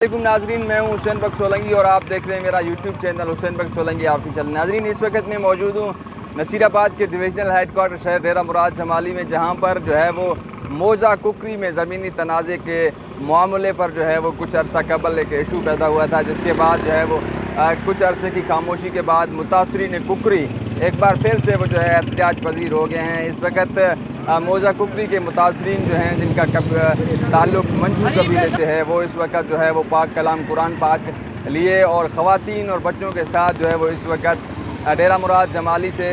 वालेकुम नाजरीन, मैं हूं हुसैन बख्श सोलंकी और आप देख रहे हैं मेरा यूट्यूब चैनल हुसैन बख्श सोलंकी ऑफिशियल। नाजरीन, इस वक्त मैं मौजूद हूं नसीराबाद के डिविजनल हेडक्वार्टर शहर डेरा मुराद जमाली में, जहां पर जो है वो मौजा कुकरी में ज़मीनी तनाज़े के मामले पर जो है वो कुछ अरसा कबल एक इशू पैदा हुआ था, जिसके बाद जो है वो कुछ अरसे की खामोशी के बाद मुतासरीन कुकरी एक बार फिर से वो जो है एहतियाज पजीर हो गए हैं। इस वक्त मौजा कुकरी के मुतासरीन जो हैं, जिनका ताल्लुक़ मंजू कबीले से है, वो इस वक्त जो है वो पाक कलाम कुरान पाक लिए और ख़वातीन और बच्चों के साथ जो है वो इस वक्त डेरा मुराद जमाली से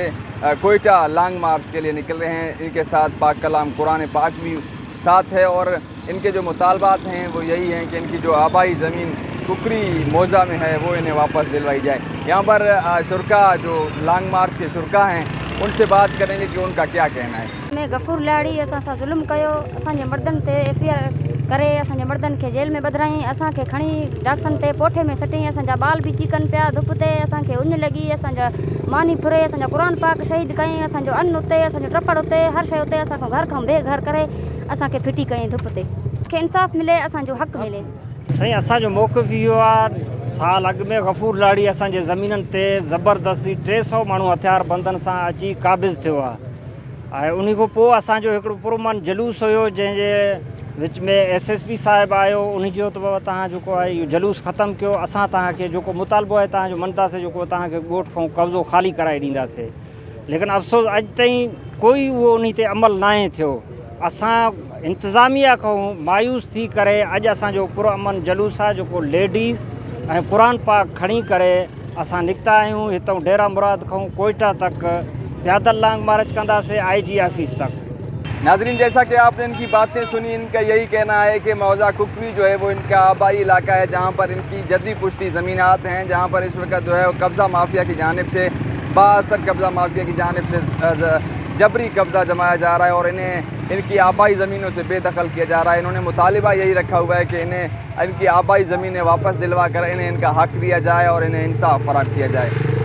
कोयटा लॉन्ग मार्च के लिए निकल रहे हैं। इनके साथ पाक कलाम कुरान पाक भी साथ है और इनके जो मुतालबात हैं वो यही हैं कि इनकी जो आबाई ज़मीन कुकरी मौजा में है वो इन्हें वापस दिलवाई जाए। यहाँ पर शुरका जो लॉन्ग मार्च के शुरका हैं उनसे बात करेंगे कि उनका क्या कहना है। मैं गफूर लाड़ी असां सां ज़ुल्म कयो, असांजे मर्दनि ते FIR करे असांजे मर्दनि खे जेल में ॿधाई, असांखे खणी डाक्सन ते पोठे में सटी, असांजा ॿाल बि चीकनि पिया धुप ते, असांखे उञ लॻी, असांजा मानी फुरे, असांजा क़ुरान पाक शहीद कयईं, असांजो अन्न उते, असांजो टपड़ उते, हर शइ उते, असांखां घर खां बेघर करे असांखे फिटी कयईं धुप ते। खे इंसाफ़ मिले, असांजो हक़ मिले। साईं, असांजो मौक़िफ़ इहो आहे, साल अॻु में गफ़ूर लाड़ी असांजे ज़मीननि ते ज़बरदस्ती 300 माण्हू हथियार बंदनि सां अची क़ाबिज़ थियो आहे ऐं उन खां पोइ असांजो हिकिड़ो पुरमन जुलूस हुयो, जंहिंजे विच में SSP साहिबु आयो, उन जो तव्हां जेको आहे इहो जुलूस ख़तमु कयो, असां तव्हांखे जेको मुतालबो आहे तव्हांजो मञंदासीं, जेको तव्हांखे ॻोठ खां कब्ज़ो ख़ाली कराए ॾींदासीं। लेकिन अफ़सोस अॼु ताईं कोई उहो उन ते अमल नाहे थियो। असां इंतिज़ामिया खां मायूस थी करे अॼु असांजो पुरअमन जुलूस आहे, जेको लेडीज़ ऐं क़ुरान पाक खणी करे असां निकिता आहियूं हितां डेरा मुराद खां कोयटा तक पैदल लॉन्ग मार्च कंदासीं IG ऑफिस तक। नाजरीन, जैसा कि आपने इनकी बातें सुनी, इनका यही कहना है कि मौजा कुकरी जो है वो इनका आबाई इलाका है, जहाँ पर इनकी जद्दी पुश्ती ज़मीनात हैं, जहाँ पर इस वक्त जो है कब्ज़ा माफिया की जानिब से बाअसर कब्ज़ा माफिया की जानिब से जबरी कब्ज़ा जमाया जा रहा है और इन्हें इनकी आबाई ज़मीनों से बेदखल किया जा रहा है। इन्होंने मुतालिबा यही रखा हुआ है कि इन्हें इनकी आबाई ज़मीनें वापस दिलवा कर इन्हें इनका हक़ दिया जाए और इन्हें इंसाफ फराहम किया जाए।